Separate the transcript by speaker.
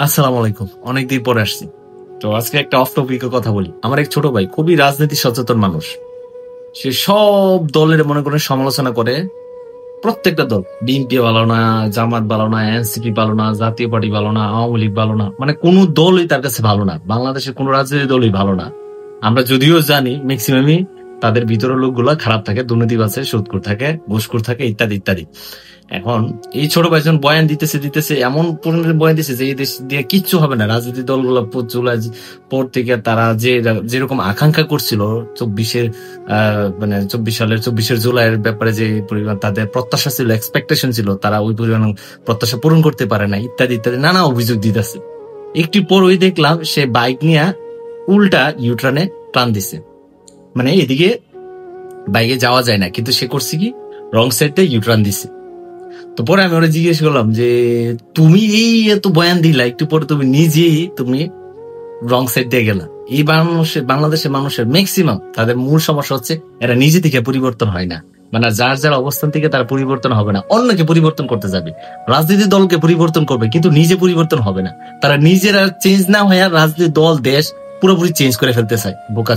Speaker 1: আসসালামু আলাইকুম। অনেকদিন পরে আসছি। তো আজকে একটা অফ টপিকে কথা বলি। আমার এক ছোট ভাই খুবই রাজনীতি সচেতন মানুষ। সে সব দলের মনে করেন সমালোচনা করে। প্রত্যেকটা দল। বিএনপি ভালো না, জামাত ভালো না, এনসিপি ভালো না, জাতীয় পার্টি ভালো না, আওয়ামী লীগ ভালো না। মানে কোন দলই তার কাছে ভালো না। বাংলাদেশের কোন রাজনৈতিক দলই ভালো না। আমরা যদিও জানি ম্যাক্সিমামই তাদের ভিতরের লোকগুলা খারাপ থাকে, দুর্নীতিবাজ আছে, সুদখোর থাকে, ঘুষখোর থাকে ইত্যাদি ইত্যাদি। এখন এই ছোট ভাই যখন বয়ান দিতেছে দিতেছে এমন পরিমাণে বয়ান দিচ্ছে যে এই দেশ দিয়ে কিচ্ছু হবে না। রাজনৈতিক দলগুলো জুলাই পর থেকে তারা যেরকম আকাঙ্ক্ষা করছিল 24 সালের জুলাইয়ের ব্যাপারে যে পরিমাণ তাদের প্রত্যাশা ছিল, এক্সপেকটেশন ছিল, তারা ওই পরিমাণ প্রত্যাশা পূরণ করতে পারে না ইত্যাদি ইত্যাদি নানা অভিযোগ দিতেছে। একটু পর ওই দেখলাম সে বাইক নিয়ে উল্টা ইউটার্নে টান দিছে। মানে এদিকে বাইকে যাওয়া যায় না, কিন্তু সে করছে কি রং সাইডে ইউটার্ন দিছে। তো পরে আমি ওরা জিজ্ঞেস করলাম যে তুমি এই এত বয়ান দিলা, একটু পরে তুমি নিজেই রং সাইড দিয়ে গেলা। এই বাংলাদেশের মানুষের ম্যাক্সিমাম তাদের মূল সমস্যা হচ্ছে এরা নিজে থেকে পরিবর্তন হয় না। মানে যার যার অবস্থান থেকে তারা পরিবর্তন হবে না, অন্যকে পরিবর্তন করতে যাবে। রাজনীতি দলকে পরিবর্তন করবে কিন্তু নিজে পরিবর্তন হবে না। তারা নিজেরা চেঞ্জ না হয়ে রাজনীতি দল দেশ পুরোপুরি চেঞ্জ করে ফেলতে চায়। বোকা।